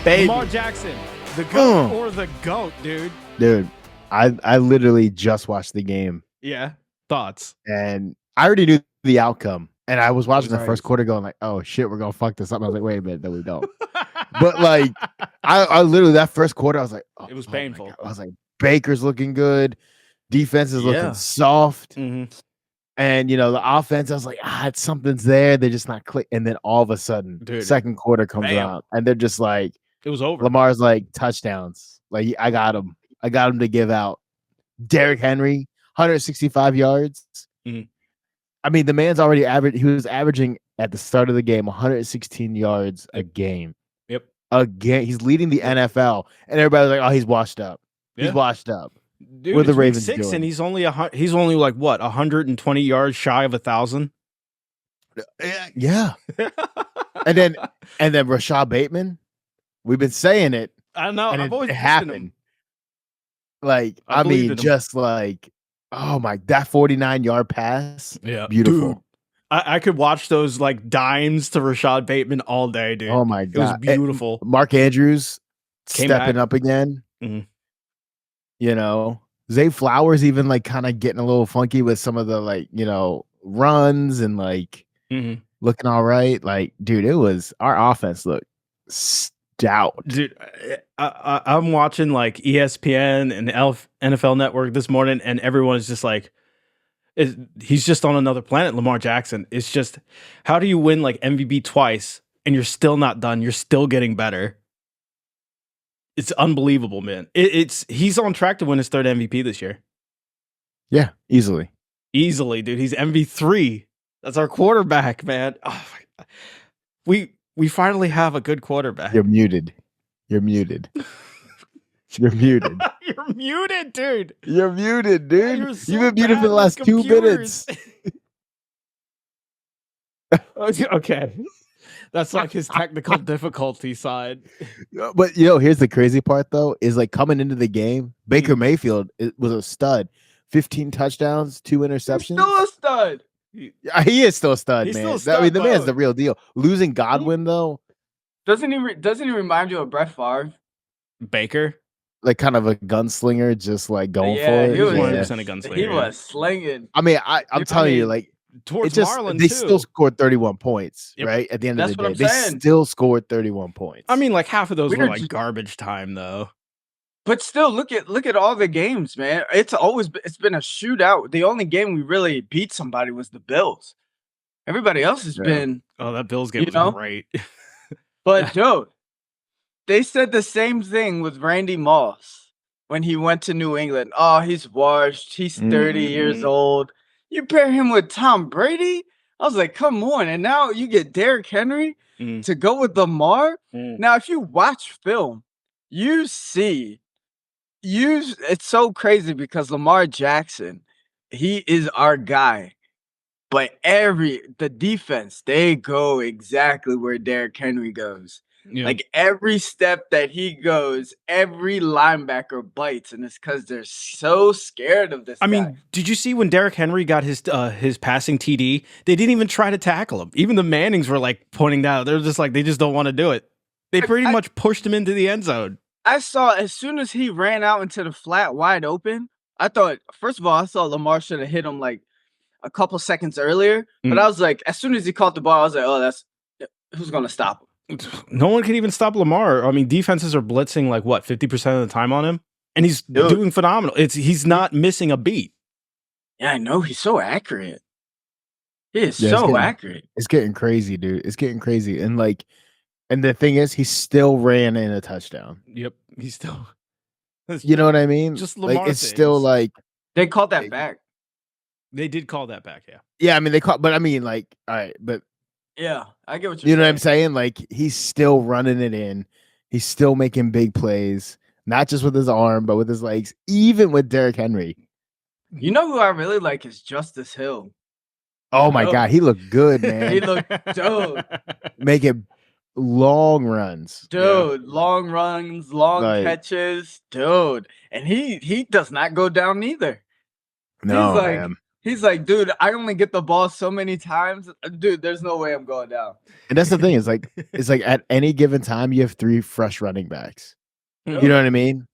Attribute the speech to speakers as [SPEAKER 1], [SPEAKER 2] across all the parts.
[SPEAKER 1] baby.
[SPEAKER 2] Lamar Jackson, the GOAT or the GOAT, dude.
[SPEAKER 3] Dude, I literally just watched the game.
[SPEAKER 2] Yeah. Thoughts?
[SPEAKER 3] And I already knew the outcome. And I was watching the
[SPEAKER 1] Right.
[SPEAKER 3] first quarter going like, oh shit, we're gonna fuck this up. I was like, wait a minute, no, we don't. But like I literally that first quarter, I was like, oh,
[SPEAKER 2] It was
[SPEAKER 3] oh
[SPEAKER 2] painful.
[SPEAKER 3] my God. I was like, Baker's looking good, defense is
[SPEAKER 1] Yeah.
[SPEAKER 3] looking soft.
[SPEAKER 2] Mhm.
[SPEAKER 3] And the offense, I was like, something's there. They're just not click. And then all of a sudden,
[SPEAKER 2] Dude.
[SPEAKER 3] second quarter comes
[SPEAKER 2] Bam.
[SPEAKER 3] out, and they're just like,
[SPEAKER 2] It was over.
[SPEAKER 3] Lamar's like touchdowns. Like I got him to give out. Derrick Henry, 165 yards.
[SPEAKER 2] Mhm.
[SPEAKER 3] I mean, the man's already average. He was averaging at the start of the game 116 yards a game.
[SPEAKER 2] Yep.
[SPEAKER 3] Again, he's leading the NFL, and everybody's like, "Oh, he's washed up.
[SPEAKER 2] Yeah.
[SPEAKER 3] He's washed up."
[SPEAKER 2] Dude,
[SPEAKER 3] What are the
[SPEAKER 2] it's week
[SPEAKER 3] Ravens
[SPEAKER 2] 6
[SPEAKER 3] doing?
[SPEAKER 2] and he's only like what 120 yards shy of 1,000.
[SPEAKER 3] Yeah. and then Rashad Bateman. We've been saying it.
[SPEAKER 2] I know.
[SPEAKER 3] And
[SPEAKER 2] I've always
[SPEAKER 3] it
[SPEAKER 2] believed in
[SPEAKER 3] happened.
[SPEAKER 2] him.
[SPEAKER 3] Like,
[SPEAKER 2] I
[SPEAKER 3] I
[SPEAKER 2] believed
[SPEAKER 3] mean,
[SPEAKER 2] in him.
[SPEAKER 3] just like, oh my, that 49-yard pass.
[SPEAKER 2] Yeah,
[SPEAKER 3] Beautiful.
[SPEAKER 2] Dude, I could watch those like dimes to Rashad Bateman all day, dude.
[SPEAKER 3] Oh my
[SPEAKER 2] It was
[SPEAKER 3] God.
[SPEAKER 2] beautiful.
[SPEAKER 3] Mark Andrews
[SPEAKER 2] Came
[SPEAKER 3] stepping
[SPEAKER 2] back.
[SPEAKER 3] up again.
[SPEAKER 2] Mhm.
[SPEAKER 3] Zay Flowers even like kind of getting a little funky with some of the like, runs and like
[SPEAKER 2] Mhm.
[SPEAKER 3] looking all right. Like, dude, our offense looked stout.
[SPEAKER 2] Dude, I'm watching like ESPN and NFL Network this morning, and everyone's just like, he's just on another planet, Lamar Jackson. It's just, how do you win like MVP twice and you're still not done? You're still getting better. It's unbelievable, man. He's on track to win his third MVP this year.
[SPEAKER 3] Yeah, easily.
[SPEAKER 2] Easily, dude. He's MV3. That's our quarterback, man. Oh my God. We finally have a good quarterback.
[SPEAKER 3] You're muted. You're muted. You're muted.
[SPEAKER 2] You're muted, dude.
[SPEAKER 3] You're muted, dude.
[SPEAKER 2] You're so
[SPEAKER 3] You've been muted
[SPEAKER 2] bad
[SPEAKER 3] for the
[SPEAKER 2] with
[SPEAKER 3] last 2
[SPEAKER 2] computers.
[SPEAKER 3] minutes.
[SPEAKER 2] Okay. That's like his technical difficulty side.
[SPEAKER 3] But here's the crazy part though, is like coming into the game, Baker Mayfield was a stud. 15 touchdowns, 2 interceptions.
[SPEAKER 1] Still a stud.
[SPEAKER 3] He is still a stud,
[SPEAKER 2] He's
[SPEAKER 3] man.
[SPEAKER 2] still a
[SPEAKER 3] I mean,
[SPEAKER 2] stud,
[SPEAKER 3] the man's
[SPEAKER 2] bro.
[SPEAKER 3] the real deal. Losing Godwin though,
[SPEAKER 1] Doesn't he remind you of Brett Favre?
[SPEAKER 2] Baker?
[SPEAKER 3] like kind of a gunslinger, just like going
[SPEAKER 1] Yeah,
[SPEAKER 3] for it.
[SPEAKER 1] he was-
[SPEAKER 2] He's
[SPEAKER 3] Yeah.
[SPEAKER 2] 100% a gunslinger.
[SPEAKER 1] He
[SPEAKER 2] yeah.
[SPEAKER 1] was slinging.
[SPEAKER 3] I mean, I'm telling you,
[SPEAKER 1] mean,
[SPEAKER 3] like
[SPEAKER 2] Towards
[SPEAKER 3] it just
[SPEAKER 2] Marlon,
[SPEAKER 3] they
[SPEAKER 2] too.
[SPEAKER 3] still scored 31 points,
[SPEAKER 2] Yep.
[SPEAKER 3] right? At the end
[SPEAKER 1] That's
[SPEAKER 3] of the
[SPEAKER 1] what
[SPEAKER 3] day,
[SPEAKER 1] I'm
[SPEAKER 3] they
[SPEAKER 1] saying.
[SPEAKER 3] still scored 31 points.
[SPEAKER 2] I mean, like half of those
[SPEAKER 1] We
[SPEAKER 2] were
[SPEAKER 1] were
[SPEAKER 2] like
[SPEAKER 1] just-
[SPEAKER 2] garbage time, though.
[SPEAKER 1] But still, look at all the games, man. It's been a shootout. The only game we really beat somebody was the Bills. Everybody else has
[SPEAKER 3] Yeah.
[SPEAKER 1] been.
[SPEAKER 2] Oh, that Bills game
[SPEAKER 1] You
[SPEAKER 2] was
[SPEAKER 1] know?
[SPEAKER 2] great.
[SPEAKER 1] But dude, they said the same thing with Randy Moss when he went to New England. Oh, he's washed. He's 30 years old. You pair him with Tom Brady? I was like, come on. And now you get Derrick Henry
[SPEAKER 2] Mm.
[SPEAKER 1] to go with Lamar.
[SPEAKER 2] Mm.
[SPEAKER 1] Now, if you watch film, you see, it's so crazy because Lamar Jackson, he is our guy. But the defense, they go exactly where Derrick Henry goes.
[SPEAKER 2] Yeah.
[SPEAKER 1] Like every step that he goes, every linebacker bites, and it's because they're so scared of this.
[SPEAKER 2] I
[SPEAKER 1] guy.
[SPEAKER 2] mean, did you see when Derrick Henry got his passing TD? They didn't even try to tackle him. Even the Mannings were like pointing that out. They're just like, they just don't want to do it. They pretty much pushed him into the end zone.
[SPEAKER 1] I saw as soon as he ran out into the flat wide open, I thought, first of all, I thought Lamar should have hit him like a couple seconds earlier. But I was like, as soon as he caught the ball, I was like, oh, who's going to stop him?
[SPEAKER 2] No one can even stop Lamar. I mean, defenses are blitzing like what 50% of the time on him, and he's doing phenomenal. He's not missing a beat.
[SPEAKER 1] Yeah, I know. He's so accurate. He is
[SPEAKER 3] Yeah,
[SPEAKER 1] so accurate.
[SPEAKER 3] It's getting crazy, dude. It's getting crazy. And the thing is, he still ran in a touchdown.
[SPEAKER 2] Yep, he's still.
[SPEAKER 3] You know what I mean?
[SPEAKER 2] Just
[SPEAKER 3] like
[SPEAKER 2] Lamar
[SPEAKER 3] it's still
[SPEAKER 2] things.
[SPEAKER 3] like
[SPEAKER 1] They called that back.
[SPEAKER 2] They did call that back, yeah.
[SPEAKER 3] yeah. I mean they caught, but I mean like all right, but
[SPEAKER 1] Yeah, I get what you're
[SPEAKER 3] you know what
[SPEAKER 1] saying.
[SPEAKER 3] I'm saying? Like he's still running it in. He's still making big plays, not just with his arm, but with his legs. Even with Derrick Henry.
[SPEAKER 1] You know who I really like is Justice Hill.
[SPEAKER 3] Oh my
[SPEAKER 1] Oh.
[SPEAKER 3] God, he looked good, man.
[SPEAKER 1] He looked dope.
[SPEAKER 3] Making long runs.
[SPEAKER 1] Dude, long runs, long
[SPEAKER 3] Like-
[SPEAKER 1] catches, dude. And he does not go down either.
[SPEAKER 3] No,
[SPEAKER 1] He's like,
[SPEAKER 3] man.
[SPEAKER 1] He's like, dude, I only get the ball so many times. Dude, there's no way I'm going down.
[SPEAKER 3] And that's the thing, is like it's like at any given time you have 3 fresh running backs.
[SPEAKER 2] Mhm.
[SPEAKER 3] You know what I mean?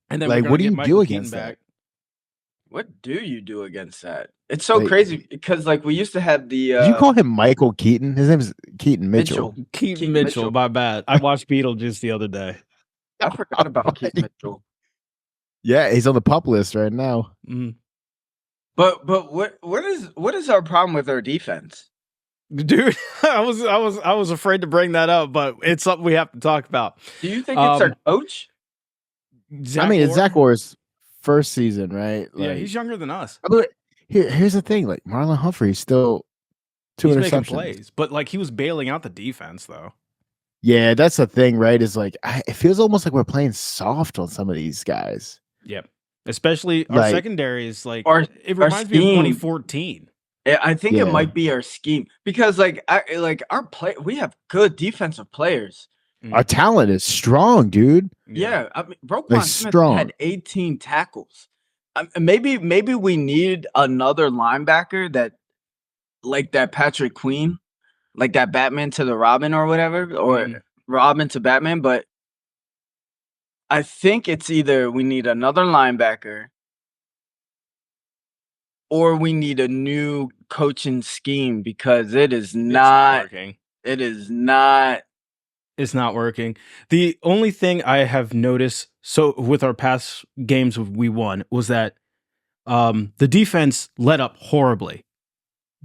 [SPEAKER 2] And then
[SPEAKER 3] Like,
[SPEAKER 2] we're gonna
[SPEAKER 3] what do
[SPEAKER 2] get
[SPEAKER 3] you
[SPEAKER 2] Michael
[SPEAKER 3] do
[SPEAKER 2] Keaton
[SPEAKER 3] against that?
[SPEAKER 1] What do you do against that? It's so
[SPEAKER 3] Like-
[SPEAKER 1] crazy because like we used to have the
[SPEAKER 3] Did you call him Michael Keaton? His name is Keaton Mitchell.
[SPEAKER 2] Keaton Mitchell. My bad. I watched Beetlejuice the other day.
[SPEAKER 1] I forgot about Keaton Mitchell.
[SPEAKER 3] Yeah, he's on the pup list right now.
[SPEAKER 2] Mm.
[SPEAKER 1] But what is our problem with our defense?
[SPEAKER 2] Dude, I was afraid to bring that up, but it's something we have to talk about.
[SPEAKER 1] Do you think it's our coach?
[SPEAKER 3] I mean, it's Zach Orr's first season, right?
[SPEAKER 2] Yeah, he's younger than us.
[SPEAKER 3] Here's the thing: like Marlon Humphrey's still 2
[SPEAKER 2] He's
[SPEAKER 3] interceptions.
[SPEAKER 2] making plays, but like he was bailing out the defense, though.
[SPEAKER 3] Yeah, that's the thing, right? Is like it feels almost like we're playing soft on some of these guys.
[SPEAKER 2] Yep. Especially our
[SPEAKER 3] Like-
[SPEAKER 2] secondary is like it
[SPEAKER 1] our
[SPEAKER 2] reminds me of
[SPEAKER 1] scheme.
[SPEAKER 2] 2014.
[SPEAKER 1] I think
[SPEAKER 3] Yeah.
[SPEAKER 1] it might be our scheme because we have good defensive players.
[SPEAKER 3] Our talent is strong, dude.
[SPEAKER 1] Yeah, I mean, Roquan
[SPEAKER 3] Like,
[SPEAKER 1] Smith
[SPEAKER 3] strong.
[SPEAKER 1] had 18 tackles. Maybe we need another linebacker that, like that Patrick Queen, like that Batman to the Robin or whatever, or Robin to Batman. But I think it's either we need another linebacker or we need a new coaching scheme because it is not
[SPEAKER 2] working.
[SPEAKER 1] It is not.
[SPEAKER 2] It's not working. The only thing I have noticed with our past games we won was that the defense let up horribly,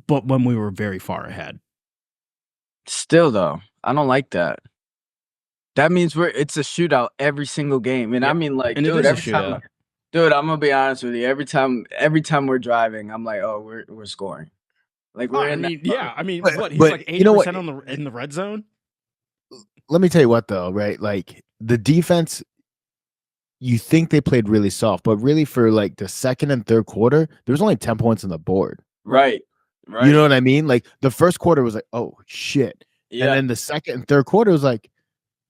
[SPEAKER 2] but when we were very far ahead.
[SPEAKER 1] Still though, I don't like that. That means it's a shootout every single game. And I mean, like,
[SPEAKER 2] and it
[SPEAKER 1] dude,
[SPEAKER 2] is a
[SPEAKER 1] every time,
[SPEAKER 2] shootout.
[SPEAKER 1] dude, I'm gonna be honest with you. Every time we're driving, I'm like, oh, we're scoring. Like we're in
[SPEAKER 2] He's
[SPEAKER 3] But
[SPEAKER 2] like 80%
[SPEAKER 3] you know what?
[SPEAKER 2] in the red zone.
[SPEAKER 3] Let me tell you what, though, right? Like the defense, you think they played really soft, but really for like the second and third quarter, there was only 10 points on the board.
[SPEAKER 1] Right.
[SPEAKER 3] You know what I mean? Like the first quarter was like, oh shit.
[SPEAKER 1] Yeah.
[SPEAKER 3] And then the second and third quarter was like,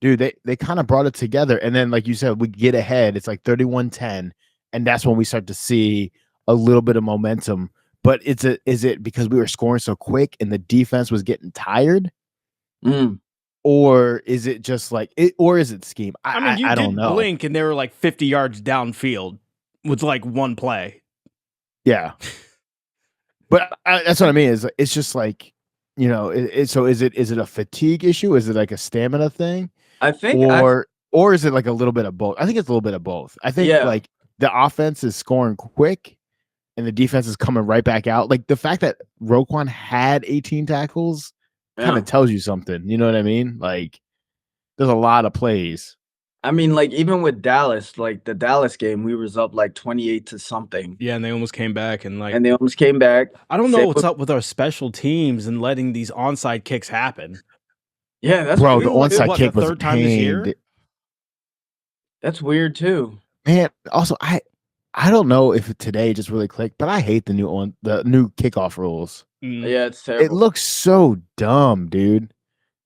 [SPEAKER 3] dude, they kind of brought it together. And then, like you said, we get ahead. It's like 31-10. And that's when we start to see a little bit of momentum. But is it because we were scoring so quick and the defense was getting tired? Or is it just like or is it scheme?
[SPEAKER 2] You
[SPEAKER 3] I
[SPEAKER 2] did
[SPEAKER 3] don't know.
[SPEAKER 2] blink and they were like 50 yards downfield with like one play.
[SPEAKER 3] Yeah. But that's what I mean. It's just like, you know, so is it a fatigue issue? Is it like a stamina thing?
[SPEAKER 1] I think,
[SPEAKER 3] or is it like a little bit of both? I think it's a little bit of both. I think like the offense is scoring quick and the defense is coming right back out. Like the fact that Roquan had 18 tackles kind of tells you something. You know what I mean? Like there's a lot of plays.
[SPEAKER 1] I mean, like even with Dallas, like the Dallas game, we was up like 28 to something.
[SPEAKER 2] Yeah, and they almost came back
[SPEAKER 1] and they almost came back.
[SPEAKER 2] I don't know what's up with our special teams and letting these onside kicks happen.
[SPEAKER 1] Yeah, that's
[SPEAKER 3] bro.
[SPEAKER 1] weird.
[SPEAKER 3] The onside kick was
[SPEAKER 2] third time this year.
[SPEAKER 1] That's weird too,
[SPEAKER 3] man. Also, I don't know if today just really clicked, but I hate the new kickoff rules.
[SPEAKER 1] Yeah, it's terrible.
[SPEAKER 3] It looks so dumb, dude.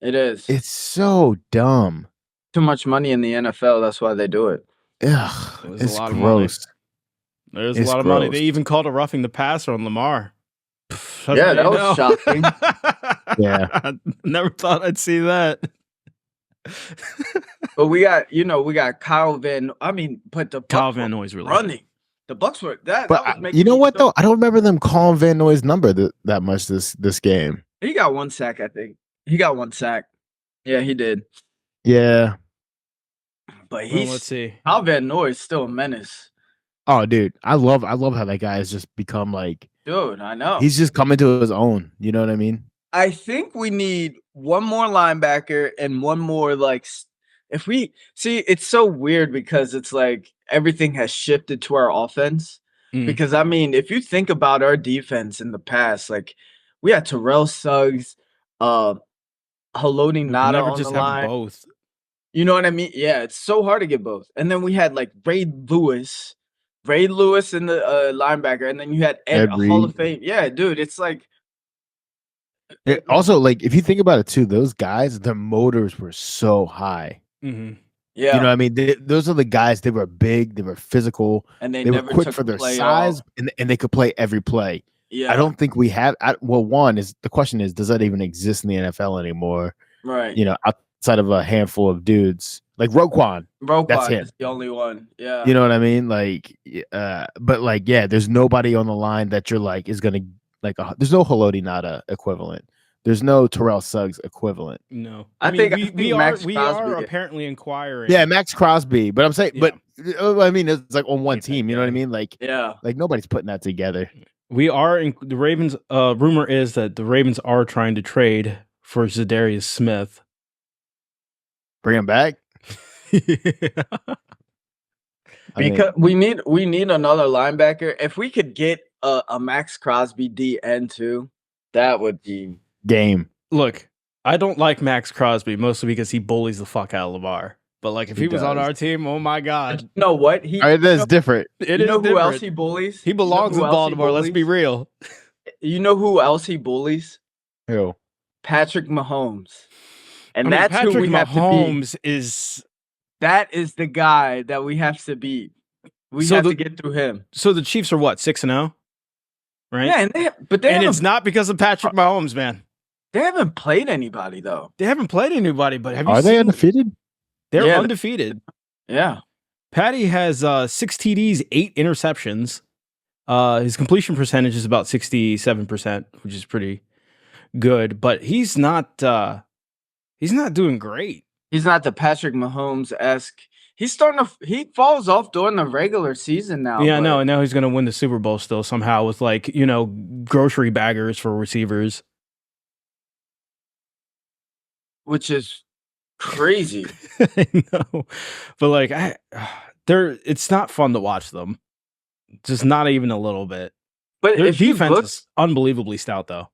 [SPEAKER 1] It is.
[SPEAKER 3] It's so dumb.
[SPEAKER 1] Too much money in the NFL. That's why they do it.
[SPEAKER 3] Ugh, it's
[SPEAKER 2] a lot
[SPEAKER 3] gross.
[SPEAKER 2] Of money. There's a lot of money. They even called a roughing the passer on Lamar.
[SPEAKER 1] Yeah, that was shocking.
[SPEAKER 3] Yeah,
[SPEAKER 2] I never thought I'd see that.
[SPEAKER 1] But we got Kyle Van. I mean, but the
[SPEAKER 2] Kyle Van Noy's really
[SPEAKER 1] running.
[SPEAKER 2] Good.
[SPEAKER 1] The Bucks were that.
[SPEAKER 3] But
[SPEAKER 1] that was making
[SPEAKER 3] you know what
[SPEAKER 1] so,
[SPEAKER 3] though? I don't remember them calling Van Noy's number that much this game.
[SPEAKER 1] He got 1 sack, I think. He got 1 sack. Yeah, he did.
[SPEAKER 3] Yeah,
[SPEAKER 1] but
[SPEAKER 2] let's see.
[SPEAKER 1] Kyle Van Noy is still a menace.
[SPEAKER 3] Oh, dude, I love how that guy has just become like.
[SPEAKER 1] Dude, I know.
[SPEAKER 3] He's just coming to his own. You know what I mean?
[SPEAKER 1] I think we need one more linebacker and one more if we see, it's so weird because it's like everything has shifted to our offense. Because I mean, if you think about our defense in the past, like we had Terrell Suggs, Haloti Nada on the line.
[SPEAKER 2] Both.
[SPEAKER 1] You know what I mean? Yeah, it's so hard to get both. And then we had like Ray Lewis in the linebacker, and then you had Ed Hall of Fame. Yeah, dude, it's like.
[SPEAKER 3] Also, like if you think about it too, those guys, their motors were so high.
[SPEAKER 2] Mm-hmm.
[SPEAKER 1] Yeah,
[SPEAKER 3] you know what I mean. Those are the guys. They were big, they were physical,
[SPEAKER 1] and they
[SPEAKER 3] were
[SPEAKER 1] never
[SPEAKER 3] quick
[SPEAKER 1] took
[SPEAKER 3] for their
[SPEAKER 1] play
[SPEAKER 3] size, and they could play every play.
[SPEAKER 1] Yeah.
[SPEAKER 3] I don't think we have. Well, the question is, does that even exist in the NFL anymore?
[SPEAKER 1] Right.
[SPEAKER 3] Outside of a handful of dudes like Roquan. That's him.
[SPEAKER 1] Is the only one. Yeah.
[SPEAKER 3] You know what I mean? Like, but like, yeah, there's nobody on the line that you're like is gonna like. There's no Haloti Nada equivalent. There's no Terrell Suggs equivalent.
[SPEAKER 2] No,
[SPEAKER 1] I think we
[SPEAKER 2] are apparently inquiring.
[SPEAKER 3] Yeah, Max Crosby. But I'm saying, but I mean, it's like on one team. You know what I mean? Like, like nobody's putting that together.
[SPEAKER 2] We are the Ravens. Rumor is that the Ravens are trying to trade for Zadarius Smith.
[SPEAKER 3] Bring him back.
[SPEAKER 1] Because we need another linebacker. If we could get a Max Crosby DN too, that would be
[SPEAKER 3] game.
[SPEAKER 2] Look, I don't like Max Crosby mostly because he bullies the fuck out of Lamar. But like, if he was on our team, oh my god!
[SPEAKER 1] You know what?
[SPEAKER 3] That's different.
[SPEAKER 2] It is
[SPEAKER 1] who
[SPEAKER 2] different.
[SPEAKER 1] else he bullies?
[SPEAKER 2] He belongs in Baltimore. Let's be real.
[SPEAKER 1] You know who else he bullies?
[SPEAKER 3] Who?
[SPEAKER 1] Patrick Mahomes. And that's
[SPEAKER 2] Patrick
[SPEAKER 1] who we have
[SPEAKER 2] Mahomes
[SPEAKER 1] to beat. That is the guy that we have to beat. We have to get through him.
[SPEAKER 2] So the Chiefs are what, 6-0? Right?
[SPEAKER 1] Yeah, and
[SPEAKER 2] it's not because of Patrick Mahomes, man.
[SPEAKER 1] They haven't played anybody though.
[SPEAKER 2] They haven't played anybody, but
[SPEAKER 3] are they undefeated?
[SPEAKER 2] They're undefeated.
[SPEAKER 1] Yeah.
[SPEAKER 2] Patty has 6 TDs, 8 interceptions. His completion percentage is about 67%, which is pretty good, but he's not doing great.
[SPEAKER 1] He's not the Patrick Mahomes-esque. He falls off during the regular season now.
[SPEAKER 2] Yeah, no, and now he's going to win the Super Bowl still somehow with grocery baggers for receivers.
[SPEAKER 1] Which is crazy.
[SPEAKER 2] I know. But it's not fun to watch them. Just not even a little bit.
[SPEAKER 1] But
[SPEAKER 2] their defense is unbelievably stout though.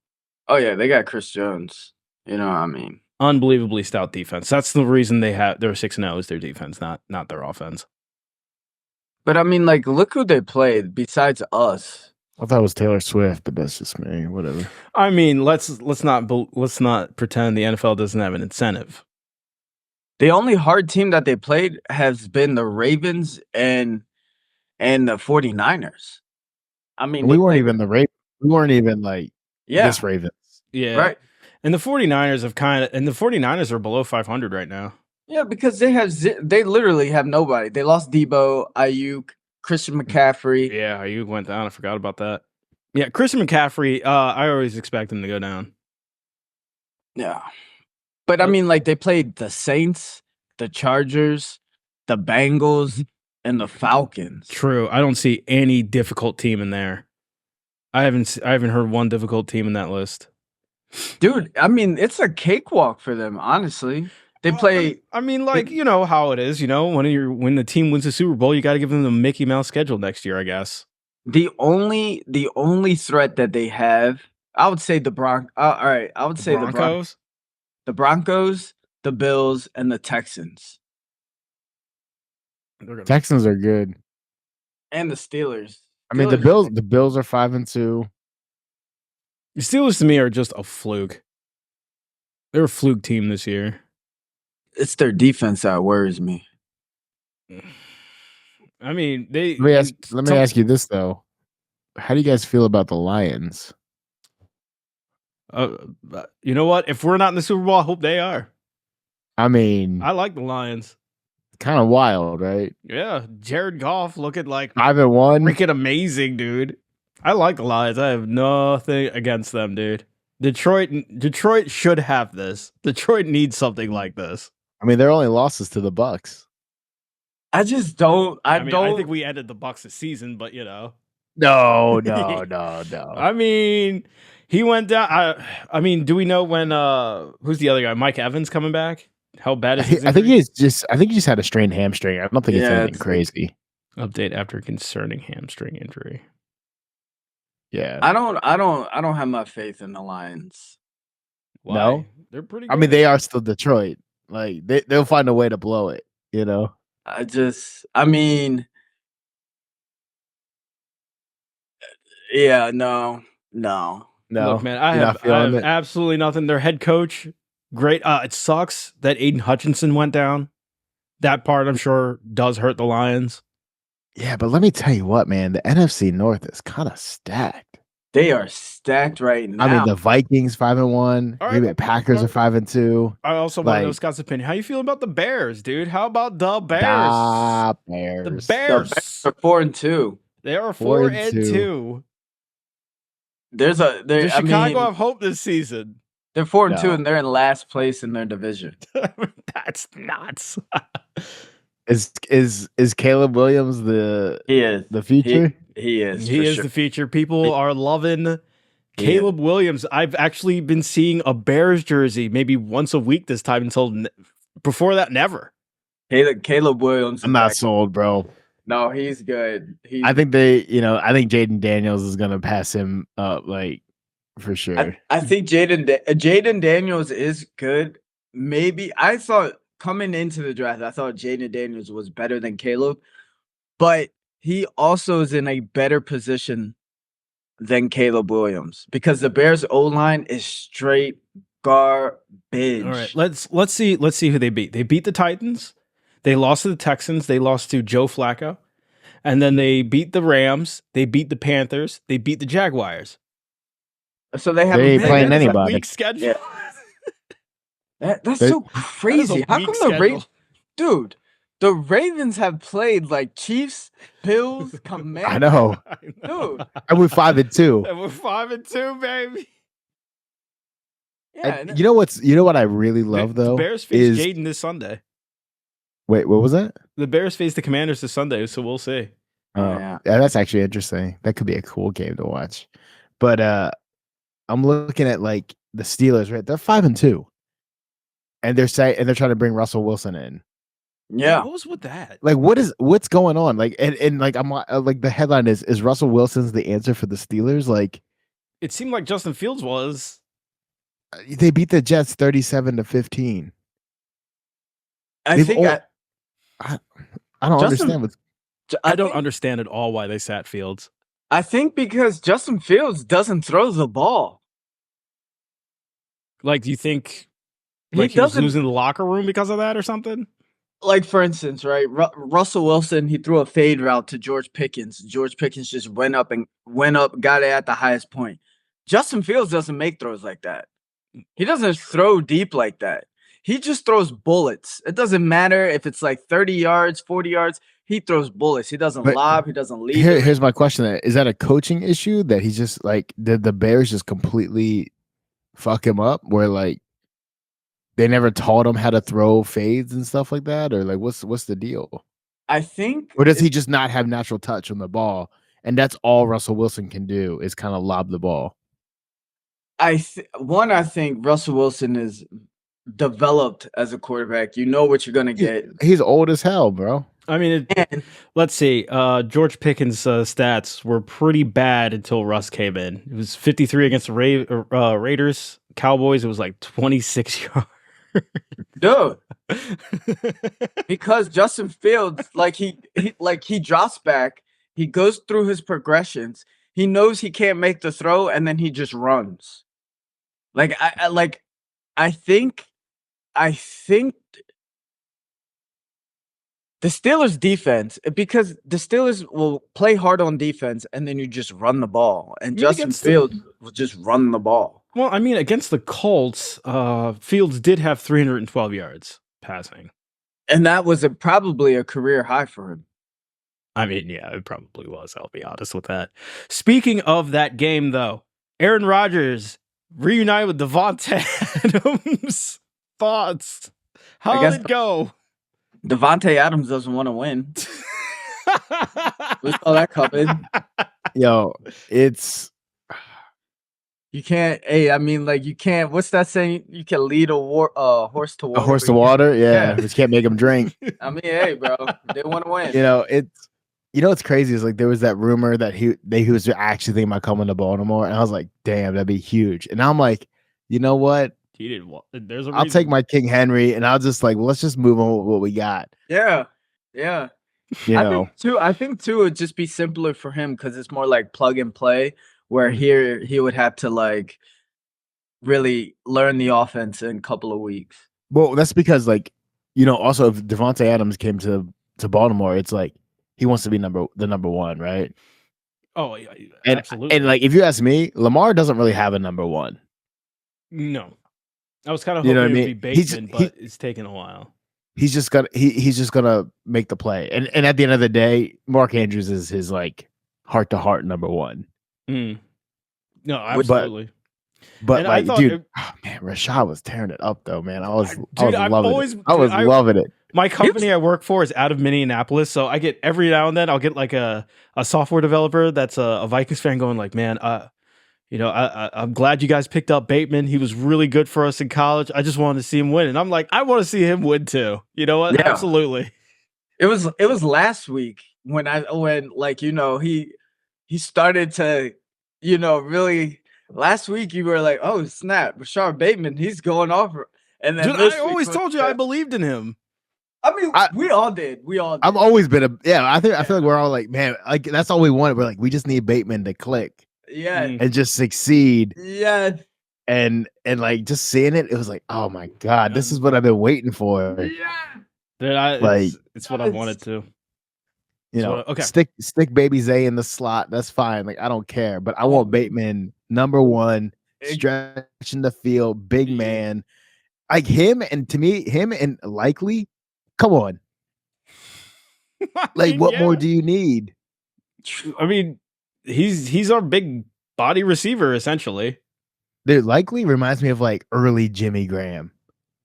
[SPEAKER 1] Oh yeah, they got Chris Jones. You know what I mean?
[SPEAKER 2] Unbelievably stout defense. That's the reason they're 6-0 is their defense, not their offense.
[SPEAKER 1] But I mean, look who they played besides us.
[SPEAKER 3] I thought it was Taylor Swift, but that's just me. Whatever.
[SPEAKER 2] I mean, let's not pretend the NFL doesn't have an incentive.
[SPEAKER 1] The only hard team that they played has been the Ravens and the 49ers. I mean,
[SPEAKER 3] we weren't even the Ravens. We weren't even this Ravens.
[SPEAKER 2] Yeah.
[SPEAKER 1] Right.
[SPEAKER 2] And the 49ers are below 500 right now.
[SPEAKER 1] Yeah, because they literally have nobody. They lost Debo, Ayuk, Christian McCaffrey.
[SPEAKER 2] Yeah, Ayuk went down. I forgot about that. Yeah, Christian McCaffrey, I always expect him to go down.
[SPEAKER 1] Yeah. But I mean, they played the Saints, the Chargers, the Bengals, and the Falcons.
[SPEAKER 2] True. I don't see any difficult team in there. I haven't heard one difficult team in that list.
[SPEAKER 1] Dude, I mean, it's a cakewalk for them, honestly. They play.
[SPEAKER 2] I mean, you know how it is. When the team wins the Super Bowl, you got to give them the Mickey Mouse schedule next year, I guess.
[SPEAKER 1] The only threat that they have, I would say the Broncos. All right, I would say the Broncos. The Broncos, the Bills, and the Texans.
[SPEAKER 3] Texans are good,
[SPEAKER 1] and the Steelers.
[SPEAKER 3] I mean, the Bills are 5-2.
[SPEAKER 2] The Steelers to me are just a fluke. They're a fluke team this year.
[SPEAKER 1] It's their defense that worries me.
[SPEAKER 2] I mean,
[SPEAKER 3] let me ask you this though: how do you guys feel about the Lions?
[SPEAKER 2] You know what? If we're not in the Super Bowl, I hope they are.
[SPEAKER 3] I mean,
[SPEAKER 2] I like the Lions.
[SPEAKER 3] Kind of wild, right?
[SPEAKER 2] Yeah, Jared Goff looking
[SPEAKER 3] 5-1,
[SPEAKER 2] freaking amazing, dude. I like the Lions. I have nothing against them, dude. Detroit should have this. Detroit needs something like this.
[SPEAKER 3] I mean, their only losses to the Bucs.
[SPEAKER 1] I just don't. I
[SPEAKER 2] think we ended the Bucs this season, but
[SPEAKER 3] No.
[SPEAKER 2] I mean, he went down. I mean, do we know when? Who's the other guy? Mike Evans coming back? How bad is his injury?
[SPEAKER 3] I think he just had a strained hamstring. I don't think it's anything crazy.
[SPEAKER 2] Update after concerning hamstring injury.
[SPEAKER 3] Yeah,
[SPEAKER 1] I don't have my faith in the Lions.
[SPEAKER 2] Why?
[SPEAKER 3] No,
[SPEAKER 2] they're pretty good.
[SPEAKER 3] I mean, they are still Detroit. They'll find a way to blow it.
[SPEAKER 1] I mean, yeah, no.
[SPEAKER 2] Look, man, I have absolutely nothing. Their head coach, great. It sucks that Aiden Hutchinson went down. That part, I'm sure, does hurt the Lions.
[SPEAKER 3] Yeah, but let me tell you what, man. The NFC North is kind of stacked.
[SPEAKER 1] They are stacked right now.
[SPEAKER 3] I mean, the Vikings 5-1.
[SPEAKER 2] All right.
[SPEAKER 3] Maybe the Packers are 5-2.
[SPEAKER 2] I also want to know Scott's opinion. How you feeling about the Bears, dude? How about the Bears?
[SPEAKER 3] The Bears.
[SPEAKER 2] The Bears
[SPEAKER 1] are 4-2.
[SPEAKER 2] They are 4-2.
[SPEAKER 1] Does
[SPEAKER 2] Chicago have hope this season?
[SPEAKER 1] They're 4-2, and they're in last place in their division.
[SPEAKER 2] That's nuts.
[SPEAKER 3] Is Caleb Williams the future?
[SPEAKER 1] He is.
[SPEAKER 2] He is the future. People are loving Caleb Williams. I've actually been seeing a Bears jersey maybe once a week this time until before that, never.
[SPEAKER 1] Caleb Williams.
[SPEAKER 3] I'm not sold, bro.
[SPEAKER 1] No, he's good.
[SPEAKER 3] I think Jaden Daniels is gonna pass him up, like, for sure.
[SPEAKER 1] I think Jaden Daniels is good. Maybe I thought coming into the draft, I thought Jaden Daniels was better than Caleb, but he also is in a better position than Caleb Williams because the Bears O-line is straight garbage.
[SPEAKER 2] All right, let's see who they beat. They beat the Titans. They lost to the Texans. They lost to Joe Flacco. And then they beat the Rams. They beat the Panthers. They beat the Jaguars.
[SPEAKER 1] So they
[SPEAKER 3] ain't playing anybody.
[SPEAKER 2] Weak schedule.
[SPEAKER 1] Yeah. That's so crazy. How come the Ravens, dude? The Ravens have played like Chiefs, Bills, Commanders.
[SPEAKER 3] I know,
[SPEAKER 1] dude.
[SPEAKER 3] And we're 5-2.
[SPEAKER 2] And we're 5-2, baby.
[SPEAKER 1] Yeah.
[SPEAKER 3] You know what I really love though?
[SPEAKER 2] The Bears face Jaden this Sunday.
[SPEAKER 3] Wait, what was that?
[SPEAKER 2] The Bears face the Commanders this Sunday, so we'll see.
[SPEAKER 3] Yeah, that's actually interesting. That could be a cool game to watch. But I'm looking at like the Steelers, right? They're 5-2, and they're trying to bring Russell Wilson in.
[SPEAKER 1] Yeah,
[SPEAKER 2] what was with that?
[SPEAKER 3] Like, what's going on? Like, and like I'm like the headline is Russell Wilson's the answer for the Steelers? Like,
[SPEAKER 2] it seemed like Justin Fields was.
[SPEAKER 3] They beat the Jets 37-15. I don't understand.
[SPEAKER 2] I don't understand at all why they sat Fields.
[SPEAKER 1] I think because Justin Fields doesn't throw the ball.
[SPEAKER 2] Like, do you think he was losing the locker room because of that or something?
[SPEAKER 1] Like, for instance, right? Russell Wilson, he threw a fade route to George Pickens. George Pickens just went up, got it at the highest point. Justin Fields doesn't make throws like that. He doesn't throw deep like that. He just throws bullets. It doesn't matter if it's like 30 yards, 40 yards. He throws bullets. He doesn't lob. He doesn't lead.
[SPEAKER 3] Here's my question. Is that a coaching issue that he's just like, did the Bears just completely fuck him up where like they never taught him how to throw fades and stuff like that? Or like, what's the deal?
[SPEAKER 1] I think.
[SPEAKER 3] Or does he just not have natural touch on the ball? And that's all Russell Wilson can do is kind of lob the ball.
[SPEAKER 1] I think Russell Wilson is developed as a quarterback. You know what you're going to get.
[SPEAKER 3] He's old as hell, bro.
[SPEAKER 2] I mean, let's see. George Pickens' stats were pretty bad until Russ came in. It was 53 against the Raiders. Cowboys, it was like 26 yards.
[SPEAKER 1] Dude. Because Justin Fields, he drops back. He goes through his progressions. He knows he can't make the throw, and then he just runs. I think the Steelers defense, because the Steelers will play hard on defense and then you just run the ball. And Justin Fields will just run the ball.
[SPEAKER 2] Well, I mean, against the Colts, Fields did have 312 yards passing.
[SPEAKER 1] And that was probably a career high for him.
[SPEAKER 2] I mean, yeah, it probably was. I'll be honest with that. Speaking of that game, though, Aaron Rodgers reunited with Davante Adams. Thoughts? How did it go?
[SPEAKER 1] Davante Adams doesn't want to win. We saw that coming.
[SPEAKER 3] Yo, it's
[SPEAKER 1] you can't. Hey, I mean, like you can't. What's that saying? You can lead a horse to water.
[SPEAKER 3] A horse to water, yeah. But you can't make him drink.
[SPEAKER 1] I mean, hey, bro, they want to win.
[SPEAKER 3] What's crazy is like there was that rumor that he was actually thinking about coming to Baltimore, and I was like, damn, that'd be huge. And now I'm like, you know what?
[SPEAKER 2] He didn't want. There's a
[SPEAKER 3] I'll take my King Henry, and I'll just like, well, let's just move on with what we got.
[SPEAKER 1] Yeah.
[SPEAKER 3] I
[SPEAKER 1] think too, it'd just be simpler for him because it's more like plug and play. Where here he would have to like really learn the offense in a couple of weeks.
[SPEAKER 3] Well, that's because like also if Davante Adams came to Baltimore, it's like he wants to be the number one, right?
[SPEAKER 2] Oh, yeah,
[SPEAKER 3] And,
[SPEAKER 2] absolutely.
[SPEAKER 3] and like, if you ask me, Lamar doesn't really have a number one.
[SPEAKER 2] No. I was kind of
[SPEAKER 3] You know
[SPEAKER 2] hoping
[SPEAKER 3] what I
[SPEAKER 2] it would
[SPEAKER 3] mean?
[SPEAKER 2] be Bateman, but it's taken a while.
[SPEAKER 3] He's just gonna make the play. And at the end of the day, Mark Andrews is his like heart to heart number one.
[SPEAKER 2] Mm. No, absolutely.
[SPEAKER 3] But
[SPEAKER 2] and
[SPEAKER 3] like,
[SPEAKER 2] I thought
[SPEAKER 3] dude, man, Rashad was tearing it up though, man. I was loving it.
[SPEAKER 2] My company I work for is out of Minneapolis, so I get every now and then I'll get like a software developer that's a Vikings fan going like, man, I'm glad you guys picked up Bateman. He was really good for us in college. I just wanted to see him win, and I'm like, I want to see him win too. You know what? Yeah. Absolutely.
[SPEAKER 1] It was last week when he started to really. Last week you were like, oh snap, Rashard Bateman, he's going off. And then
[SPEAKER 2] dude, I always told you I believed in him.
[SPEAKER 1] I mean, we all did.
[SPEAKER 3] I've always been I feel like we're all like, man, like that's all we wanted. We're like, we just need Bateman to click.
[SPEAKER 1] Yeah.
[SPEAKER 3] And just succeed.
[SPEAKER 1] Yeah.
[SPEAKER 3] And like just seeing it, it was like, oh my God, this is what I've been waiting for.
[SPEAKER 2] Yeah. Dude, it's what I wanted to.
[SPEAKER 3] You know, stick baby Zay in the slot. That's fine. Like, I don't care. But I want Bateman number one, stretching the field, big man. Like him, and to me, him and Likely, come on. Like, what more do you need?
[SPEAKER 2] I mean, he's our big body receiver, essentially.
[SPEAKER 3] Dude, Likely reminds me of like early Jimmy Graham.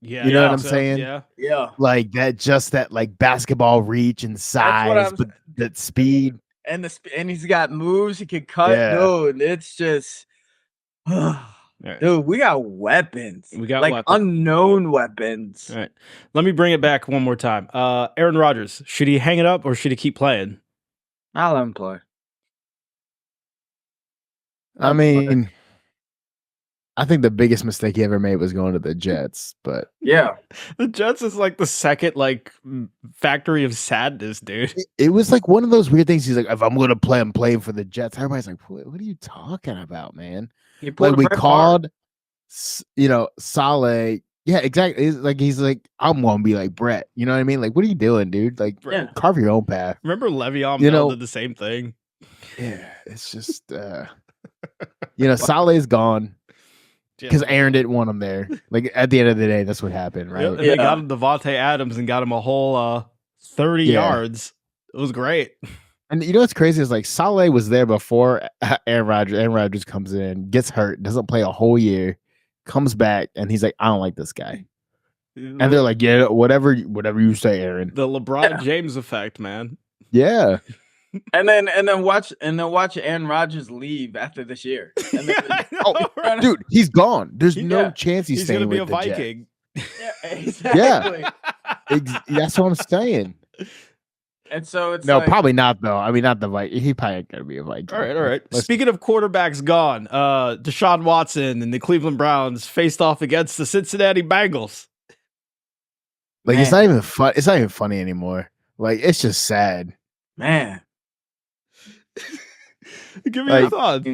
[SPEAKER 2] Yeah,
[SPEAKER 3] you know what I'm saying?
[SPEAKER 1] Yeah.
[SPEAKER 3] Like that like basketball reach and size, but that speed.
[SPEAKER 1] And he's got moves, he can cut. Yeah. Dude, it's just dude, we got weapons.
[SPEAKER 2] We got
[SPEAKER 1] like unknown weapons.
[SPEAKER 2] All right. Let me bring it back one more time. Aaron Rodgers, should he hang it up or should he keep playing?
[SPEAKER 1] I'll let him play.
[SPEAKER 3] I mean, I think the biggest mistake he ever made was going to the Jets, but
[SPEAKER 1] yeah,
[SPEAKER 2] the Jets is like the second like factory of sadness, dude.
[SPEAKER 3] It was like one of those weird things. He's like, if I'm going to play, I'm playing for the Jets. Everybody's like, what are you talking about, man? Like we called, Saleh. Yeah, exactly. He's like, I'm going to be like Brett. You know what I mean? Like, what are you doing, dude? Like, carve your own path.
[SPEAKER 2] Remember Le'Veon Bell did the same thing?
[SPEAKER 3] Yeah, it's just, Saleh's gone. Because Aaron didn't want him there. Like, at the end of the day, that's what happened, right?
[SPEAKER 2] Yep, and they got him Devontae Adams and got him a whole 30 yards. It was great.
[SPEAKER 3] And you know what's crazy is like Saleh was there before Aaron Rodgers. Aaron Rodgers comes in, gets hurt, doesn't play a whole year, comes back, and he's like, I don't like this guy. And they're like, yeah, whatever you say, Aaron.
[SPEAKER 2] The LeBron James effect, man.
[SPEAKER 3] Yeah.
[SPEAKER 1] And then watch Aaron Rodgers leave after this year. And then,
[SPEAKER 3] dude, he's gone. There's no chance he's staying
[SPEAKER 2] gonna be
[SPEAKER 3] with
[SPEAKER 2] a Viking.
[SPEAKER 1] Yeah, exactly.
[SPEAKER 3] That's what I'm saying.
[SPEAKER 1] And so it's
[SPEAKER 3] probably not though. I mean, not the Viking. He probably gonna be a Viking.
[SPEAKER 2] All right. Speaking of quarterbacks gone, Deshaun Watson and the Cleveland Browns faced off against the Cincinnati Bengals.
[SPEAKER 3] Like, man. It's not even fun. It's not even funny anymore. Like, it's just sad,
[SPEAKER 1] man.
[SPEAKER 2] Give me your thoughts.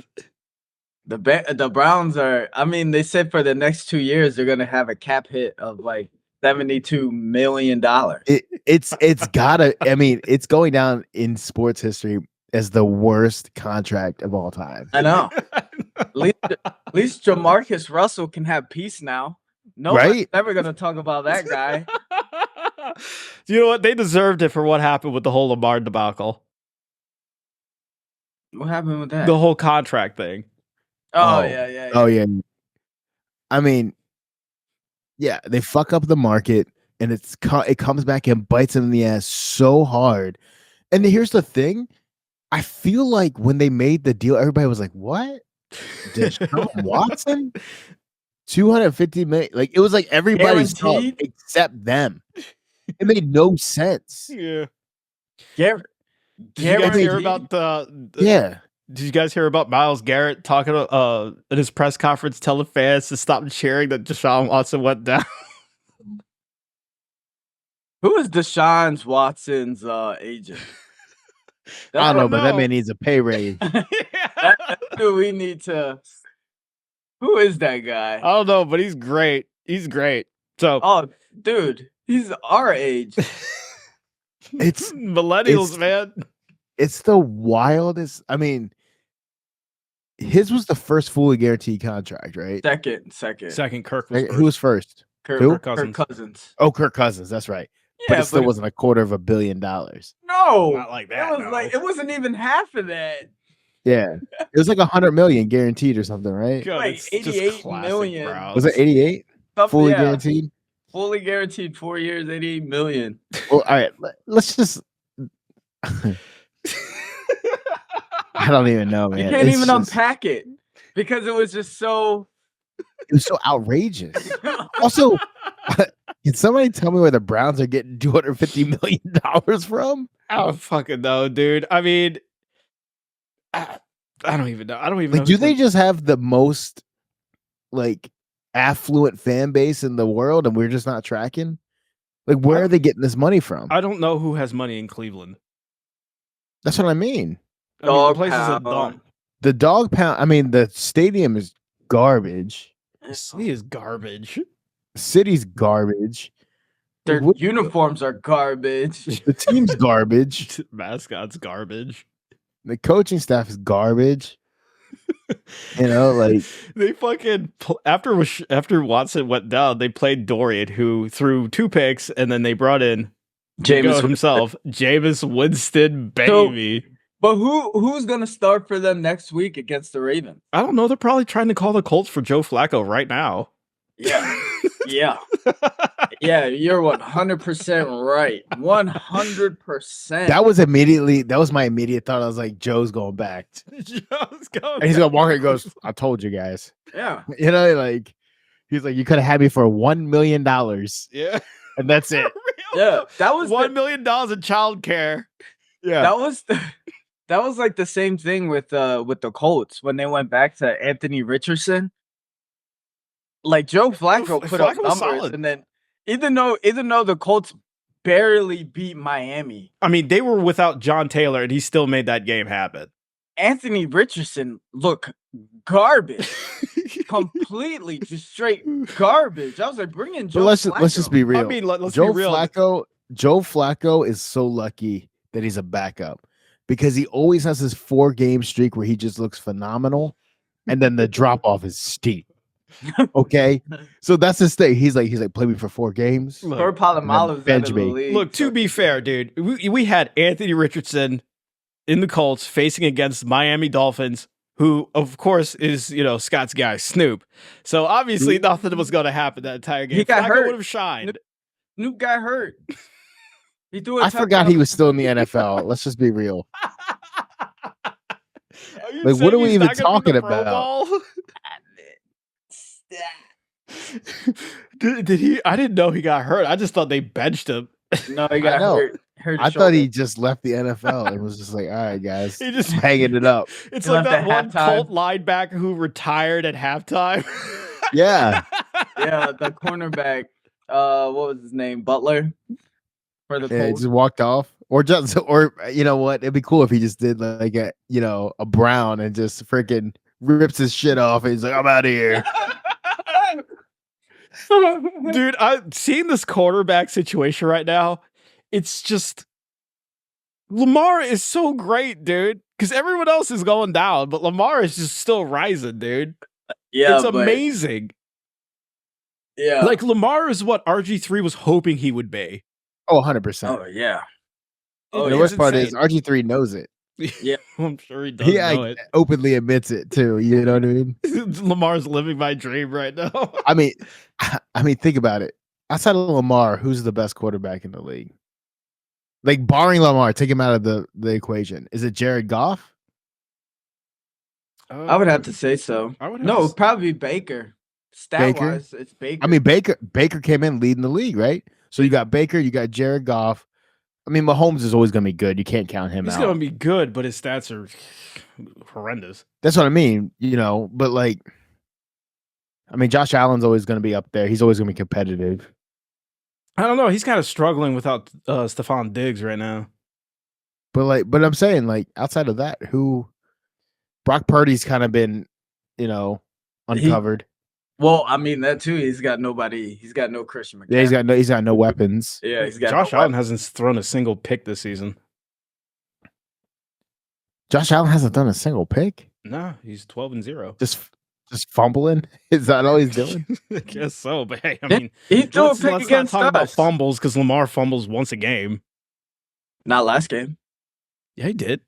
[SPEAKER 1] The Browns are. I mean, they said for the next 2 years they're going to have a cap hit of like $72 million.
[SPEAKER 3] It's gotta. I mean, it's going down in sports history as the worst contract of all time.
[SPEAKER 1] I know. At least Jamarcus Russell can have peace now. Nobody's ever going to talk about that guy.
[SPEAKER 2] You know what? They deserved it for what happened with the whole Lamar debacle.
[SPEAKER 1] What happened with that?
[SPEAKER 2] The whole contract thing.
[SPEAKER 1] Oh, yeah.
[SPEAKER 3] Oh, yeah. I mean, yeah, they fuck up the market, and it comes back and bites them in the ass so hard. And here's the thing. I feel like when they made the deal, everybody was like, what? Deshaun Watson? 250 million. Like, it was like everybody's talk except them. It made no sense.
[SPEAKER 2] Yeah.
[SPEAKER 1] Garrett.
[SPEAKER 2] Did you guys hear about Did you guys hear about Myles Garrett talking at his press conference, telling fans to stop cheering that Deshaun Watson went down?
[SPEAKER 1] Who is Deshaun Watson's agent?
[SPEAKER 3] I don't know, but that man needs a pay raise.
[SPEAKER 1] Do we need to? Who is that guy?
[SPEAKER 2] I don't know, but he's great. He's great. So,
[SPEAKER 1] dude, he's our age.
[SPEAKER 3] It's
[SPEAKER 2] millennials, man.
[SPEAKER 3] It's the wildest. I mean, his was the first fully guaranteed contract, right?
[SPEAKER 1] Second.
[SPEAKER 2] Kirk was first.
[SPEAKER 3] Who was first?
[SPEAKER 1] Kirk Cousins.
[SPEAKER 3] Oh, Kirk Cousins. That's right.
[SPEAKER 1] Yeah,
[SPEAKER 3] but it still wasn't $250 million.
[SPEAKER 1] No,
[SPEAKER 2] not like that.
[SPEAKER 1] It wasn't even half of that.
[SPEAKER 3] Yeah, it was like $100 million guaranteed or something, right?
[SPEAKER 2] God,
[SPEAKER 1] like 88 million.
[SPEAKER 2] Browns.
[SPEAKER 3] Was it 88? Fully guaranteed.
[SPEAKER 1] Fully guaranteed, 4 years, 88 million.
[SPEAKER 3] Well, all right. Let's just. I don't even know, man.
[SPEAKER 1] You can't even unpack it because it was just so.
[SPEAKER 3] It was so outrageous. Also, can somebody tell me where the Browns are getting $250 million from?
[SPEAKER 2] I don't fucking know, dude. I mean, I don't even know. I don't even know.
[SPEAKER 3] Do they just have the most like affluent fan base in the world and we're just not tracking? Like, where are they getting this money from?
[SPEAKER 2] I don't know who has money in Cleveland.
[SPEAKER 3] That's what I mean.
[SPEAKER 2] The place is a dump.
[SPEAKER 3] The dog pound. I mean, the stadium is garbage.
[SPEAKER 2] The city is garbage.
[SPEAKER 3] City's garbage.
[SPEAKER 1] Their uniforms are garbage.
[SPEAKER 3] The team's garbage.
[SPEAKER 2] Mascot's garbage.
[SPEAKER 3] The coaching staff is garbage. You know, like
[SPEAKER 2] they fucking after Watson went down, they played Dorian, who threw 2 picks, and then they brought in Jameis himself, Jameis Winston, baby.
[SPEAKER 1] So, but who's gonna start for them next week against the Ravens?
[SPEAKER 2] I don't know. They're probably trying to call the Colts for Joe Flacco right now.
[SPEAKER 1] Yeah, yeah. You're 100% right. 100%.
[SPEAKER 3] That was my immediate thought. I was like, Joe's going back.
[SPEAKER 2] Joe's going.
[SPEAKER 3] And he's gonna walk and goes, I told you guys.
[SPEAKER 1] Yeah.
[SPEAKER 3] You know, like he's like, you could have had me for $1 million.
[SPEAKER 2] Yeah.
[SPEAKER 3] And that's it.
[SPEAKER 1] Yeah. That was
[SPEAKER 2] $1 million in childcare.
[SPEAKER 3] Yeah.
[SPEAKER 1] That was like the same thing with the Colts when they went back to Anthony Richardson. Like Joe Flacco put up numbers, solid. And then even though the Colts barely beat Miami,
[SPEAKER 2] I mean they were without John Taylor, and he still made that game happen.
[SPEAKER 1] Anthony Richardson looked garbage, completely just straight garbage. I was like, bring in Joe. Flacco.
[SPEAKER 3] Let's just be real.
[SPEAKER 2] I mean, let's be real.
[SPEAKER 3] Joe Flacco is so lucky that he's a backup because he always has this 4-game streak where he just looks phenomenal, and then the drop off is steep. Okay, so that's his thing. He's like, play me for 4 games.
[SPEAKER 1] Look, Polamalu's out of the league.
[SPEAKER 2] Look, to be fair, dude, we had Anthony Richardson in the Colts facing against Miami Dolphins, who of course is Scott's guy Snoop. So obviously nothing was going to happen that entire game.
[SPEAKER 1] He got hurt.
[SPEAKER 2] Would have shined.
[SPEAKER 1] Snoop got hurt.
[SPEAKER 3] I forgot he was still in the NFL. Let's just be real. Like, what are we even talking about?
[SPEAKER 2] Did he? I didn't know he got hurt. I just thought they benched him.
[SPEAKER 1] No, he got hurt.
[SPEAKER 3] I thought he just left the NFL and was just like, all right, guys,
[SPEAKER 2] he just
[SPEAKER 3] hanging it up.
[SPEAKER 2] It's like that one Colt linebacker who retired at halftime.
[SPEAKER 3] Yeah.
[SPEAKER 1] Yeah, the cornerback. What was his name? Butler. For the
[SPEAKER 3] he just walked off. Or you know what? It'd be cool if he just did like a Brown and just freaking rips his shit off and he's like, I'm out of here.
[SPEAKER 2] Dude, I'm seeing this quarterback situation right now. It's just Lamar is so great, dude. Because everyone else is going down, but Lamar is just still rising, dude.
[SPEAKER 1] Yeah,
[SPEAKER 2] it's amazing.
[SPEAKER 1] Yeah,
[SPEAKER 2] like Lamar is what RG3 was hoping he would be.
[SPEAKER 3] Oh, 100%.
[SPEAKER 1] Oh yeah.
[SPEAKER 3] The worst part is RG3 knows it.
[SPEAKER 2] Yeah, I'm sure he does know it.
[SPEAKER 3] Openly admits it too. You know what I mean?
[SPEAKER 2] Lamar's living my dream right now.
[SPEAKER 3] I mean, think about it. Outside of Lamar, who's the best quarterback in the league? Like, barring Lamar, take him out of the equation. Is it Jared Goff?
[SPEAKER 1] I would have to say so. It'd probably be Baker. Stat-wise, it's Baker.
[SPEAKER 3] I mean, Baker came in leading the league, right? So you got Baker, you got Jared Goff. I mean, Mahomes is always going to be good. You can't count him out.
[SPEAKER 2] He's going to be good, but his stats are horrendous.
[SPEAKER 3] That's what I mean, but like, I mean, Josh Allen's always going to be up there. He's always going to be competitive.
[SPEAKER 2] I don't know. He's kind of struggling without Stephon Diggs right now.
[SPEAKER 3] But I'm saying, like, outside of that, Brock Purdy's kind of been, uncovered.
[SPEAKER 1] Well, I mean that too. He's got nobody. He's got no Christian McCaffrey.
[SPEAKER 3] Yeah, he's got no weapons.
[SPEAKER 1] Yeah, he's got
[SPEAKER 2] Josh Allen hasn't thrown a single pick this season.
[SPEAKER 3] Josh Allen hasn't done a single pick?
[SPEAKER 2] No, he's 12-0.
[SPEAKER 3] Just fumbling? Is that all he's doing?
[SPEAKER 2] I guess so, but hey, I mean,
[SPEAKER 1] he threw a pick
[SPEAKER 2] let's not
[SPEAKER 1] against
[SPEAKER 2] talk about
[SPEAKER 1] us.
[SPEAKER 2] fumbles because Lamar fumbles once a game.
[SPEAKER 1] Not last game.
[SPEAKER 2] Yeah, he did.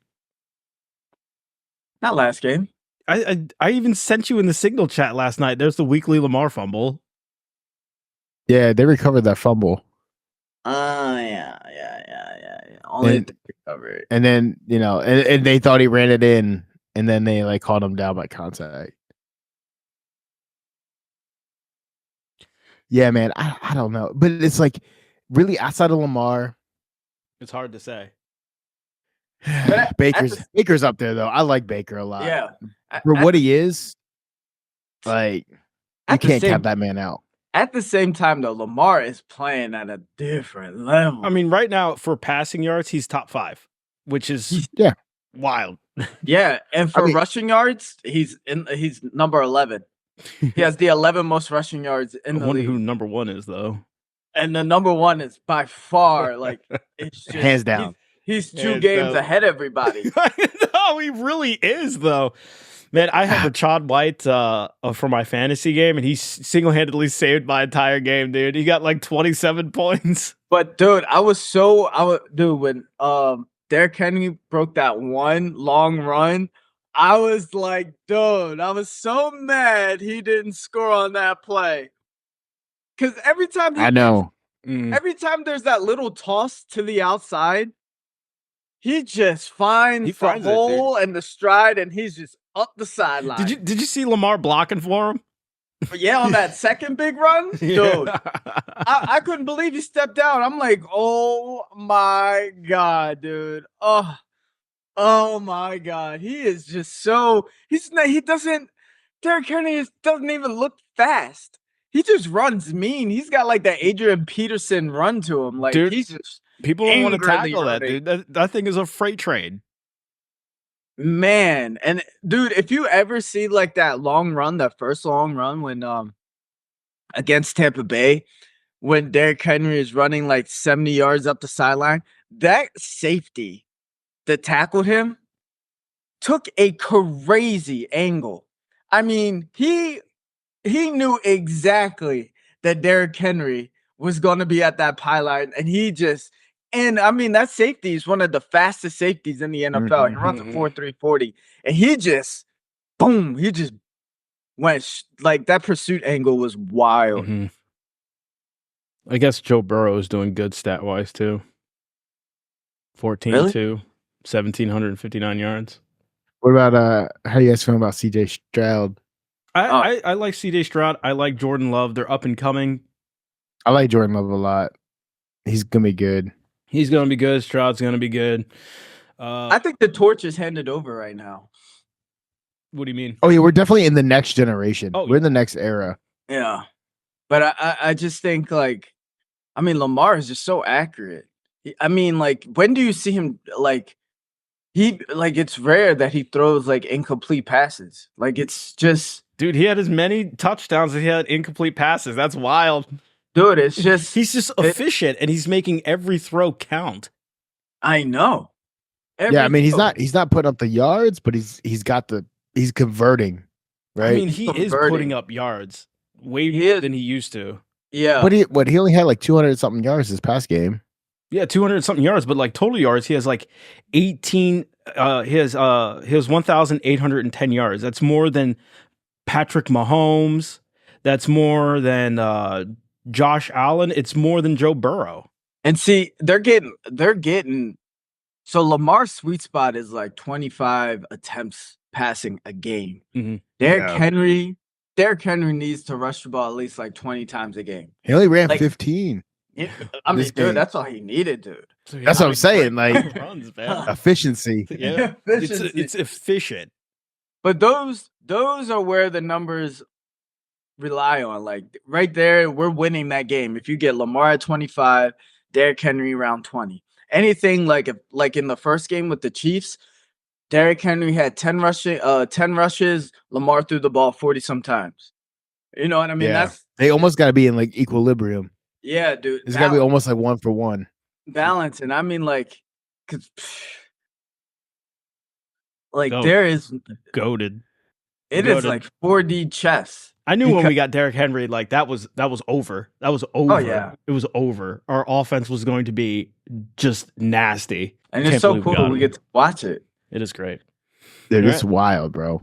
[SPEAKER 1] Not last game.
[SPEAKER 2] I even sent you in the signal chat last night. There's the weekly Lamar fumble.
[SPEAKER 3] Yeah, they recovered that fumble.
[SPEAKER 1] Yeah. Only to recover it.
[SPEAKER 3] And then, and they thought he ran it in, and then they like called him down by contact. Yeah, man, I don't know. But it's like really outside of Lamar.
[SPEAKER 2] It's hard to say.
[SPEAKER 3] Baker's up there though. I like Baker a lot.
[SPEAKER 1] Yeah.
[SPEAKER 3] For what he is, like you can't count that man out.
[SPEAKER 1] At the same time, though, Lamar is playing at a different level.
[SPEAKER 2] I mean, right now for passing yards, he's top 5, which is wild.
[SPEAKER 1] Yeah, and for rushing yards, he's number 11. He has the 11 most rushing yards in the league. I wonder
[SPEAKER 2] who number 1 is though.
[SPEAKER 1] And the number 1 is by far like it's just,
[SPEAKER 3] hands down.
[SPEAKER 1] He's 2 games ahead of everybody.
[SPEAKER 2] No, he really is though. Man, I have Rashad White for my fantasy game, and he single-handedly saved my entire game, dude. He got like 27 points.
[SPEAKER 1] But dude, when Derrick Henry broke that one long run, I was like, dude, I was so mad he didn't score on that play. Because every time every time there's that little toss to the outside, he just finds the hole and the stride, and he's just up the sideline.
[SPEAKER 2] Did you see Lamar blocking for him?
[SPEAKER 1] Yeah, on that second big run, dude. I couldn't believe he stepped down. I'm like, oh my god, dude. Oh my god. He is just so Derrick Henry doesn't even look fast. He just runs mean. He's got like that Adrian Peterson run to him. Like, dude, he's just
[SPEAKER 2] people don't want to tackle that, dude. That thing is a freight train.
[SPEAKER 1] Man, and dude, if you ever see like that long run, that first long run when against Tampa Bay, when Derrick Henry is running like 70 yards up the sideline, that safety that tackled him took a crazy angle. I mean, he knew exactly that Derrick Henry was going to be at that pylon, and I mean, that safety is one of the fastest safeties in the NFL. He runs a 4.340, and he just went like that. Pursuit angle was wild.
[SPEAKER 2] Mm-hmm. I guess Joe Burrow is doing good stat wise too. 14-2, 1,759 yards.
[SPEAKER 3] What about how do you guys feel about CJ Stroud?
[SPEAKER 2] I like CJ Stroud. I like Jordan Love. They're up and coming.
[SPEAKER 3] I like Jordan Love a lot. He's gonna be good.
[SPEAKER 2] He's going to be good. Stroud's going to be good.
[SPEAKER 1] I think the torch is handed over right now.
[SPEAKER 2] What do you mean?
[SPEAKER 3] Oh, yeah, we're definitely in the next generation.
[SPEAKER 2] Oh,
[SPEAKER 3] we're in the next era.
[SPEAKER 1] Yeah. But I just think, like, I mean, Lamar is just so accurate. I mean, like, when do you see him, like, it's rare that he throws, like, incomplete passes. Like, it's just...
[SPEAKER 2] Dude, he had as many touchdowns as he had incomplete passes. That's wild.
[SPEAKER 1] Dude, it's just...
[SPEAKER 2] He's just efficient, and he's making every throw count.
[SPEAKER 1] I know.
[SPEAKER 3] I mean, he's not putting up the yards, but he's converting, right?
[SPEAKER 2] I mean, he is putting up yards way more than he used to.
[SPEAKER 3] Yeah. But he only had like 200-something yards this past game.
[SPEAKER 2] Yeah, 200-something yards, but like total yards, he has like 18. He has 1,810 yards. That's more than Patrick Mahomes. That's more than Josh Allen. It's more than Joe Burrow.
[SPEAKER 1] And see, they're getting. So Lamar's sweet spot is like 25 attempts passing a game.
[SPEAKER 2] Mm-hmm.
[SPEAKER 1] Derrick Henry needs to rush the ball at least like 20 times a game.
[SPEAKER 3] He only ran 15.
[SPEAKER 1] Yeah, I mean, dude, that's all he needed, dude.
[SPEAKER 3] That's what I'm saying. Like runs, efficiency.
[SPEAKER 2] Yeah, it's efficient.
[SPEAKER 1] But those are where the numbers rely on. Like right there, we're winning that game. If you get Lamar at 25, Derrick Henry around 20. Anything like in the first game with the Chiefs, Derrick Henry had 10 rushes, Lamar threw the ball 40 sometimes. You know what I mean?
[SPEAKER 3] Yeah. They almost got to be in like equilibrium.
[SPEAKER 1] Yeah, dude.
[SPEAKER 3] It's got to be almost like 1 for 1.
[SPEAKER 1] Balance. And I mean, like, Like there is
[SPEAKER 2] goated.
[SPEAKER 1] It is like 4D chess.
[SPEAKER 2] I knew when we got Derrick Henry, like that was over. That was over.
[SPEAKER 1] Oh yeah,
[SPEAKER 2] it was over. Our offense was going to be just nasty.
[SPEAKER 1] And it's so cool we get to watch it.
[SPEAKER 2] It is great.
[SPEAKER 3] They're just wild, bro.